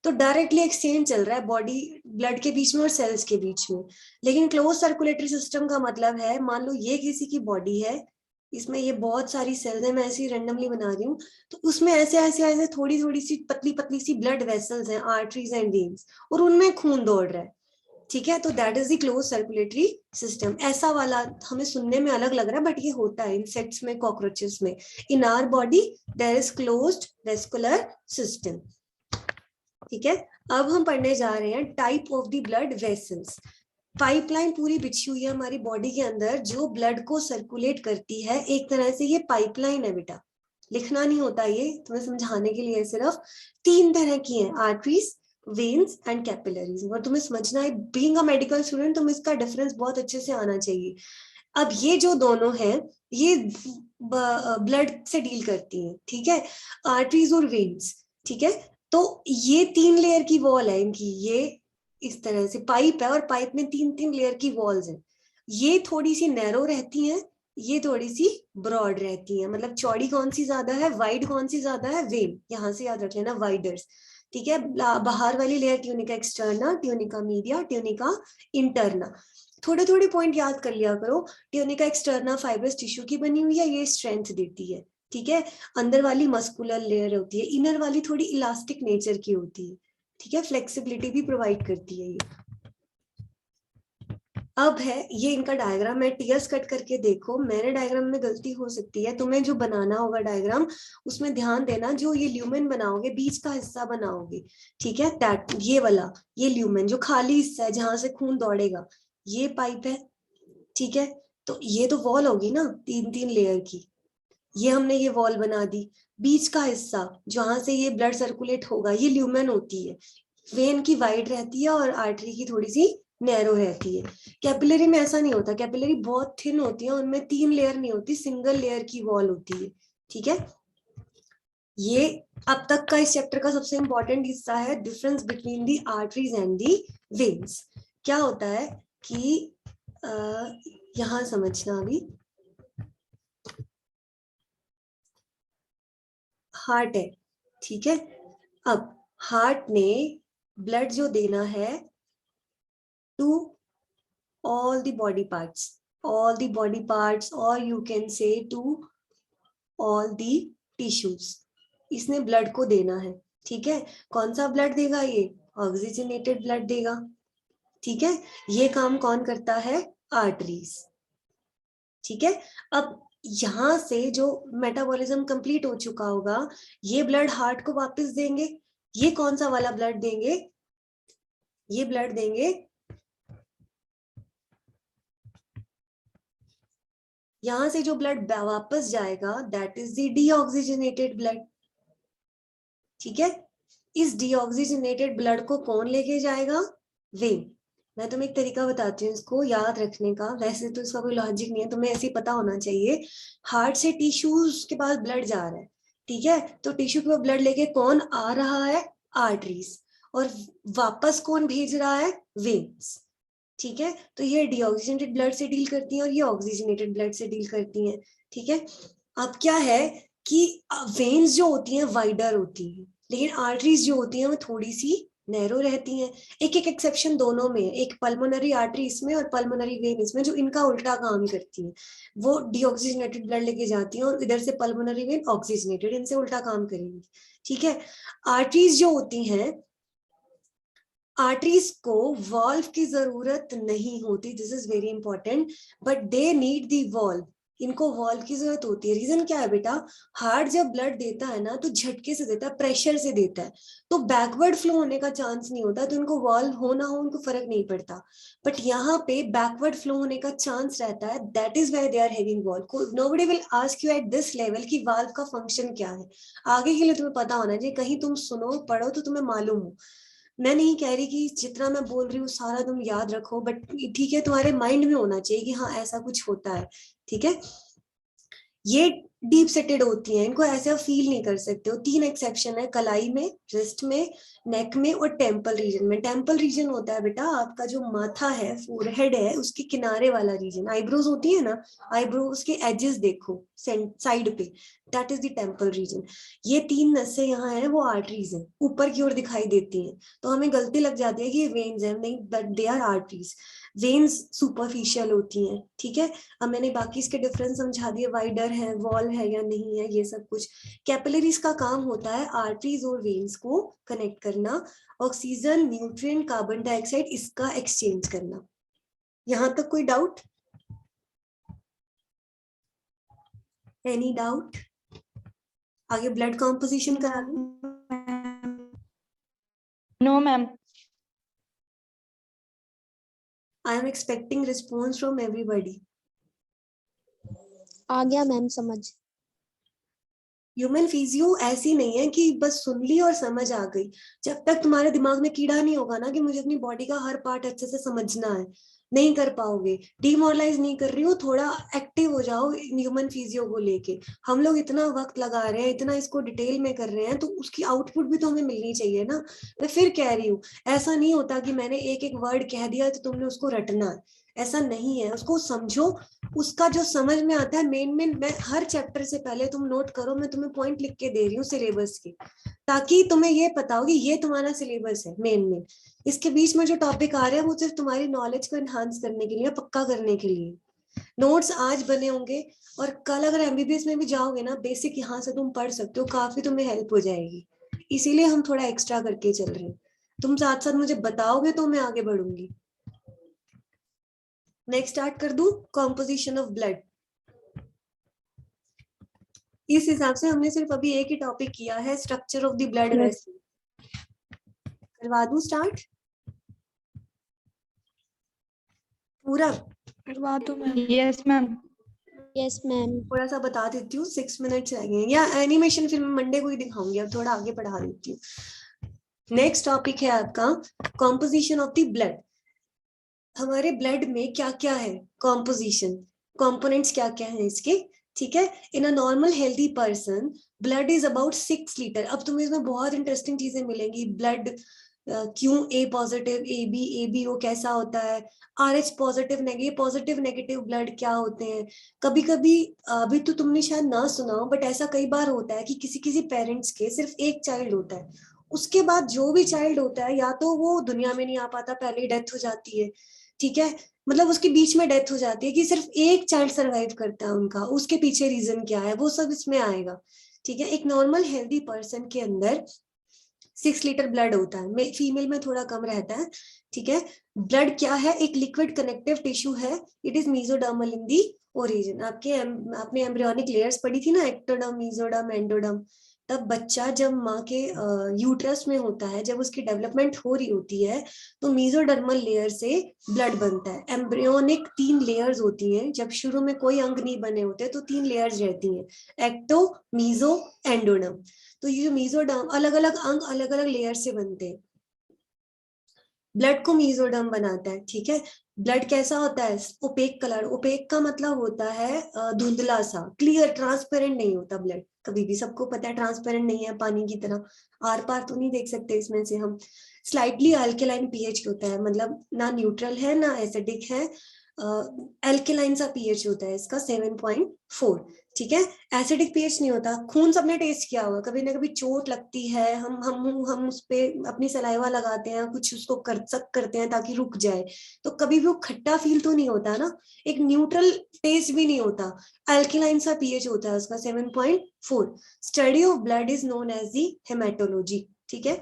तो डायरेक्टली एक्सचेंज चल रहा है बॉडी ब्लड के बीच में और सेल्स के बीच में। लेकिन क्लोज सर्कुलेटरी सिस्टम का मतलब है, मान लो ये किसी की बॉडी है, इसमें ये बहुत सारी सेल्स है, मैं ऐसे ही रेंडमली बना रही हूँ, तो उसमें ऐसे ऐसे ऐसे थोड़ी थोड़ी सी पतली पतली सी ब्लड वेसल्स हैं, आर्टरीज एंड वेन्स, और उनमें खून दौड़ रहा है, ठीक है। तो that is the close circulatory system. ऐसा वाला हमें सुनने में अलग लग रहा है, बट ये होता है इंसेक्ट्स में, कॉकरोचेस में। In our body there is closed vascular system, ठीक है। अब हम पढ़ने जा रहे हैं type of the blood vessels. Pipeline पूरी बिछी हुई है हमारी बॉडी के अंदर जो ब्लड को सर्कुलेट करती है। एक तरह से ये पाइपलाइन है बेटा, लिखना नहीं होता, ये तुम्हें समझाने के लिए सिर्फ। तीन तरह की हैं, आर्टरीज, वेन्स एंड कैपिलरीज। और तुम्हें समझना है, बीइंग अ मेडिकल स्टूडेंट तुम्हें इसका डिफरेंस बहुत अच्छे से आना चाहिए। अब ये जो दोनों हैं ये ब्लड से डील करती हैं, ठीक है, आर्टरीज और वेन्स, ठीक है। तो ये तीन लेयर की वॉल है इनकी, ये इस तरह से पाइप है और पाइप में तीन तीन लेयर की वॉल्स हैं। ये थोड़ी सी नैरो रहती हैं, ये थोड़ी सी ब्रॉड रहती है। मतलब चौड़ी कौन सी ज्यादा है, वाइड कौन सी ज्यादा है, वेन, यहाँ से याद रख लेना, वाइडर्स, ठीक है। बाहर वाली layer tunica externa, tunica media, tunica interna. थोड़े थोड़े पॉइंट याद कर लिया करो। ट्यूनिका एक्सटर्ना फाइब्रस टिश्यू की बनी हुई है, ये स्ट्रेंथ देती है, ठीक है। अंदर वाली मस्कुलर लेयर होती है, इनर वाली थोड़ी इलास्टिक नेचर की होती है, ठीक है, फ्लेक्सिबिलिटी भी प्रोवाइड करती है ये। अब है ये इनका डायग्राम है, टीयर्स कट करके देखो, मेरे डायग्राम में गलती हो सकती है, तुम्हें जो बनाना होगा डायग्राम उसमें ध्यान देना। जो ये ल्यूमेन बनाओगे, बीच का हिस्सा बनाओगे, ठीक है, दैट ये वाला, ये ल्यूमेन जो खाली हिस्सा है जहां से खून दौड़ेगा, ये पाइप है, ठीक है। तो ये तो वॉल होगी ना तीन तीन लेयर की, ये हमने ये वॉल बना दी। बीच का हिस्सा जहां से ये ब्लड सर्कुलेट होगा, ये ल्यूमेन होती है। वेन की वाइड रहती है और आर्टरी की थोड़ी सी नैरो रहती है। कैपिलरी में ऐसा नहीं होता, कैपिलरी बहुत थिन होती है, उनमें तीन लेयर नहीं होती, सिंगल लेयर की वॉल होती है, ठीक है। ये अब तक का इस चैप्टर का सबसे इंपॉर्टेंट हिस्सा है, difference between the arteries and the veins. क्या होता है कि यहां समझना, अभी हार्ट है, ठीक है। अब हार्ट ने ब्लड जो देना है to all the body parts, all the body parts, or you can say to all the tissues, इसने ब्लड को देना है, ठीक है। कौन सा ब्लड देगा ये, ऑक्सीजनेटेड ब्लड देगा, ठीक है। ये काम कौन करता है, आर्टरीज, ठीक है। अब यहां से जो मेटाबॉलिज्म कंप्लीट हो चुका होगा, ये ब्लड हार्ट को वापस देंगे। ये कौन सा वाला ब्लड देंगे, ये ब्लड देंगे, यहां से जो ब्लड वापस जाएगा that is the deoxygenated blood, ठीक है। इस डीऑक्सीजनेटेड ब्लड को कौन लेके जाएगा, वेन। मैं तुम्हें एक तरीका बताती हूँ इसको याद रखने का, वैसे तो इसका कोई लॉजिक नहीं है, तुम्हें ऐसे ही पता होना चाहिए। हार्ट से टिश्यूज के पास ब्लड जा रहा है, ठीक है, तो टिश्यू के पास ब्लड लेके कौन आ रहा है, आर्टरीज, और वापस कौन भेज रहा है, वेन्स, ठीक है। तो ये डीऑक्सीजनेटेड ब्लड से डील करती हैं और ये ऑक्सीजनेटेड ब्लड से डील करती हैं, ठीक है। अब क्या है कि वेन्स जो होती हैं वाइडर होती हैं, लेकिन आर्टरीज जो होती हैं वो थोड़ी सी नैरो रहती हैं। एक एक एक्सेप्शन दोनों में है, एक पल्मोनरी आर्टरी इसमें और पल्मोनरी वेन इसमें, जो इनका उल्टा काम करती हैं। वो डीऑक्सीजनेटेड ब्लड लेके जाती हैं और इधर से पल्मोनरी वेन ऑक्सीजनेटेड, इनसे उल्टा काम करेंगी, ठीक है। आर्टरीज जो होती हैं, आर्टरीज को वॉल्व की जरूरत नहीं होती, this is very important, but they need the valve. इनको वॉल्व की जरूरत होती है। रीजन क्या है बेटा, हार्ट जब ब्लड देता है ना तो झटके से देता है, प्रेशर से देता है, तो बैकवर्ड फ्लो होने का चांस नहीं होता, तो इनको वॉल्व हो ना हो उनको फर्क नहीं पड़ता। बट यहाँ पे बैकवर्ड फ्लो होने का चांस रहता है, that is why they are having valve. Nobody will ask you at this level कि वाल्व का फंक्शन क्या है, आगे के लिए तुम्हें पता होना चाहिए, कहीं तुम सुनो पढ़ो तो तुम्हें मालूम हो। मैं नहीं कह रही कि जितना मैं बोल रही हूँ सारा तुम याद रखो, बट ठीक है तुम्हारे माइंड में होना चाहिए कि हाँ ऐसा कुछ होता है, ठीक है। ये डीप सेटेड होती हैं, इनको ऐसे फील नहीं कर सकते हो। 3 एक्सेप्शन है, कलाई में, रिस्ट में, नेक में और टेम्पल रीजन में। टेम्पल रीजन होता है बेटा आपका जो माथा है, फोरहेड है, उसके किनारे वाला रीजन। आईब्रोज होती है ना, आईब्रोज के एजेस देखो साइड पे, that is the temple region. ये 3 नसें यहाँ है, वो आर्टरीज है, ऊपर की ओर दिखाई देती हैं, तो हमें गलती लग जाती है कि ये वेन्स है, नहीं, but they are arteries. Veins superficial होती हैं, ठीक है। अब मैंने बाकी इसके डिफरेंस समझा दिए, वाइडर है, वॉल है या नहीं है, ये सब कुछ। कैपिलरीज का काम होता है आर्टरीज और वेन्स को कनेक्ट करना, ऑक्सीजन, न्यूट्रिएंट, कार्बन डाइऑक्साइड इसका एक्सचेंज करना। यहां तक कोई डाउट? Any doubt? आगे ब्लड कॉम्पोजिशन करा दूं? No ma'am. I am expecting response from everybody. आ गया मैम समझ। ह्यूमन फिजियो ऐसी नहीं है कि बस सुन ली और समझ आ गई। जब तक तुम्हारे दिमाग में कीड़ा नहीं होगा ना कि मुझे अपनी बॉडी का हर पार्ट अच्छे से समझना है, नहीं कर पाओगे। डिमोरलाइज नहीं कर रही हो, थोड़ा एक्टिव हो जाओ ह्यूमन फिजियो को लेके। हम लोग इतना वक्त लगा रहे हैं, इतना इसको डिटेल में कर रहे हैं, तो उसकी आउटपुट भी तो हमें मिलनी चाहिए ना। मैं फिर कह रही हूँ, ऐसा नहीं होता कि मैंने एक एक वर्ड कह दिया तो तुमने उसको रटना है, ऐसा नहीं है। उसको समझो, उसका जो समझ में आता है मेन मैं हर चैप्टर से पहले तुम नोट करो, मैं तुम्हें पॉइंट लिख के दे रही हूँ सिलेबस की, ताकि तुम्हें ये पता हो कि ये तुम्हारा सिलेबस है मेन। इसके बीच में जो टॉपिक आ रहे हैं वो सिर्फ तुम्हारी नॉलेज को एनहांस करने के लिए, पक्का करने के लिए। नोट्स आज बने होंगे और कल अगर एमबीबीएस में भी जाओगे ना, बेसिक यहाँ से तुम पढ़ सकते हो, काफी तुम्हें हेल्प हो जाएगी। इसीलिए हम थोड़ा एक्स्ट्रा करके चल रहे हैं। तुम साथ साथ मुझे बताओगे तो मैं आगे बढ़ूंगी। नेक्स्ट स्टार्ट कर दूं, कॉम्पोजिशन ऑफ ब्लड। इस हिसाब से हमने सिर्फ अभी एक ही टॉपिक किया है, structure of the blood vessel. करवा दूं स्टार्ट पूरा? करवा दो ma'am. Yes ma'am. Yes ma'am. थोड़ा सा बता देती हूँ, 6 मिनट्स रह गए, या एनिमेशन फिल्म मंडे को ही दिखाऊंगी, अब थोड़ा आगे पढ़ा देती हूँ। नेक्स्ट टॉपिक है आपका कॉम्पोजिशन ऑफ द ब्लड। हमारे ब्लड में क्या क्या है, कॉम्पोजिशन, कंपोनेंट्स क्या क्या है इसके, ठीक है। In a normal healthy person blood is about 6 litre. अब तुम्हें इसमें बहुत इंटरेस्टिंग चीजें मिलेंगी। ब्लड क्यों ए पॉजिटिव, ए बी ओ कैसा होता है, R H positive negative, positive negative blood क्या होते हैं। कभी कभी अभी तो तुमने शायद ना सुना हो, बट ऐसा कई बार होता है कि किसी किसी पेरेंट्स के सिर्फ एक चाइल्ड होता है, उसके बाद जो भी चाइल्ड होता है या तो वो दुनिया में नहीं आ पाता, पहले ही डेथ हो जाती है, ठीक है। मतलब उसके बीच में डेथ हो जाती है, कि सिर्फ एक चाइल्ड सरवाइव करता है उनका, उसके पीछे रीजन क्या है वो सब इसमें आएगा, ठीक है। एक नॉर्मल हेल्दी पर्सन के अंदर 6 लीटर ब्लड होता है, फीमेल में थोड़ा कम रहता है, ठीक है। ब्लड क्या है, एक लिक्विड कनेक्टिव टिश्यू है। It is mesodermal in the origin. आपने एम्ब्रियोनिक लेयर्स पढ़ी थी ना, एक्टोडर्म, मेसोडर्म, एंडोडर्म। तब बच्चा जब माँ के यूट्रस में होता है, जब उसकी डेवलपमेंट हो रही होती है, तो मेसोडर्मल लेयर से ब्लड बनता है। एम्ब्रियोनिक 3 लेयर्स होती हैं, जब शुरू में कोई अंग नहीं बने होते तो 3 लेयर्स रहती हैं, एक्टो, मीजो, एंडोडर्म। तो ये जो मेसोडर्म, अलग अलग अंग अलग अलग लेयर से बनते हैं। ब्लड को मेसोडर्म बनाता है, ठीक है। ब्लड कैसा होता है, ओपेक कलर। ओपेक का मतलब होता है धुंधला सा, क्लियर, ट्रांसपेरेंट नहीं होता ब्लड कभी भी, सबको पता है ट्रांसपेरेंट नहीं है, पानी की तरह आर पार तो नहीं देख सकते इसमें से हम। स्लाइटली अल्केलाइन पीएच होता है, मतलब ना न्यूट्रल है ना एसिडिक है, एल्केलाइन सा पीएच होता है इसका 7.4, ठीक है। एसिडिक पीएच नहीं होता। खून सबने टेस्ट किया होगा, कभी ना कभी चोट लगती है, हम उस पे अपनी सलाइवा लगाते हैं, कुछ उसको सक करते हैं ताकि रुक जाए, तो कभी भी वो खट्टा फील तो नहीं होता ना, एक न्यूट्रल टेस्ट भी नहीं होता, अल्केलाइन सा पीएच होता है उसका 7.4। Study of blood is known as the haematology, ठीक है।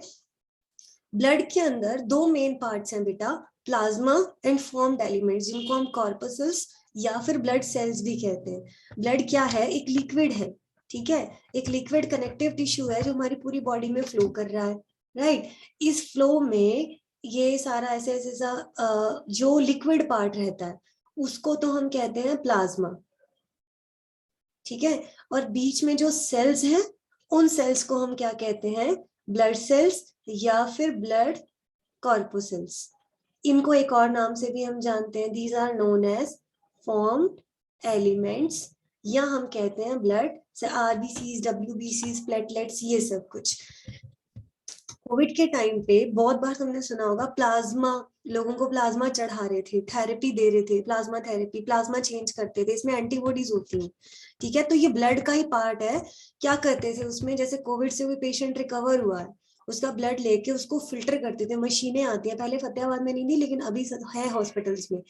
ब्लड के अंदर दो मेन पार्ट्स हैं बेटा, प्लाज्मा एंड फॉर्म्ड एलिमेंट्स, जिनको हम कॉर्पसल्स या फिर ब्लड सेल्स भी कहते हैं। ब्लड क्या है? एक लिक्विड है, ठीक है, एक लिक्विड कनेक्टिव टिश्यू है जो हमारी पूरी बॉडी में फ्लो कर रहा है, राइट। इस फ्लो में ये सारा ऐसे ऐसे सा जो लिक्विड पार्ट रहता है उसको तो हम कहते हैं प्लाज्मा, ठीक है। और बीच में जो सेल्स हैं उन सेल्स को हम क्या कहते हैं? ब्लड सेल्स या फिर ब्लड कॉर्पुसल्स। इनको एक और नाम से भी हम जानते हैं, these are known as formed elements, या हम कहते हैं ब्लड से आरबीसीज, डब्ल्यूबीसीज, प्लेटलेट्स, ये सब कुछ। कोविड के टाइम पे बहुत बार तुमने सुना होगा प्लाज्मा, लोगों को प्लाज्मा चढ़ा रहे थे, थेरेपी दे रहे थे, प्लाज्मा थेरेपी, प्लाज्मा चेंज करते थे, इसमें एंटीबॉडीज होती हैं, ठीक है। तो ये ब्लड का ही पार्ट है। क्या करते थे उसमें, जैसे कोविड से कोई पेशेंट रिकवर हुआ है, उसका ब्लड लेके उसको फिल्टर करते थे, मशीनें आती है, पहले फतेहाबाद में नहीं थी लेकिन अभी है हॉस्पिटल्स में,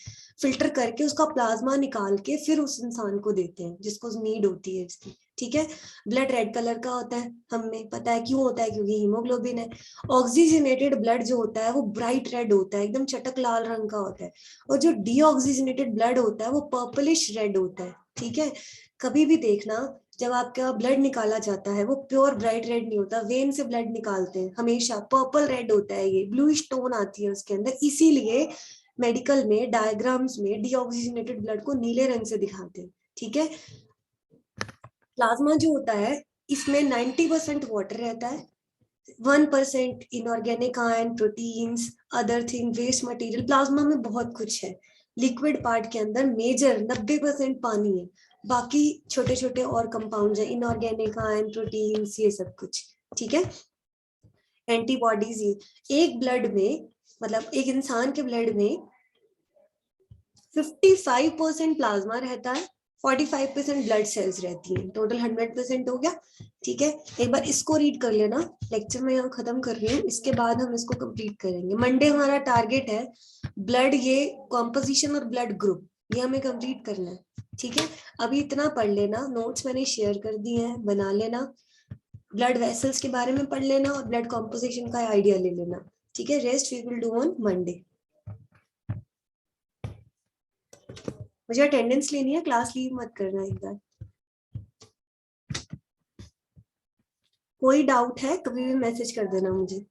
फिल्टर करके उसका प्लाज्मा निकाल के फिर उस इंसान को देते हैं जिसको नीड होती है इसकी, ठीक है। ब्लड रेड कलर का होता है, हमें पता है क्यों होता है, क्योंकि हीमोग्लोबिन है। ऑक्सीजनेटेड ब्लड जो होता है वो ब्राइट रेड होता है, एकदम चटक लाल रंग का होता है, और जो डीऑक्सीजनेटेड ब्लड होता है वो पर्पलिश रेड होता है, ठीक है। कभी भी देखना, जब आपका ब्लड निकाला जाता है वो प्योर ब्राइट रेड नहीं होता, वेन से ब्लड निकालते हैं, हमेशा पर्पल रेड होता है, ये ब्लूइश टोन आती है उसके अंदर। इसीलिए मेडिकल में डायग्राम्स में डीऑक्सीजनेटेड ब्लड को नीले रंग से दिखाते हैं, ठीक है। प्लाज्मा जो होता है इसमें 90% वाटर रहता है, 1% inorganic ion, proteins, other thing, waste material. Plasma में बहुत कुछ है। लिक्विड पार्ट के अंदर मेजर 90% पानी है, बाकी छोटे छोटे और कंपाउंड्स हैं, इनऑर्गेनिक आयन, प्रोटीन्स, ये सब कुछ, ठीक है। एंटीबॉडीज, एक ब्लड में, मतलब एक इंसान के ब्लड में 55% प्लाज्मा रहता है, 45% ब्लड सेल्स रहती हैं, टोटल 100% हो गया, ठीक है। एक बार इसको रीड कर लेना, लेक्चर में यहाँ खत्म कर रही हूँ, इसके बाद हम इसको कंप्लीट करेंगे। मंडे हमारा टारगेट है ब्लड, ये कॉम्पोजिशन और ब्लड ग्रुप, ये हमें कंप्लीट करना है, ठीक है। अभी इतना पढ़ लेना, नोट्स मैंने शेयर कर दिए हैं, बना लेना, ब्लड वेसल्स के बारे में पढ़ लेना और ब्लड कॉम्पोजिशन का आइडिया ले लेना, ठीक है। Rest we will do on Monday. मुझे अटेंडेंस लेनी है, क्लास लीव मत करना एक बार। कोई डाउट है कभी भी मैसेज कर देना मुझे।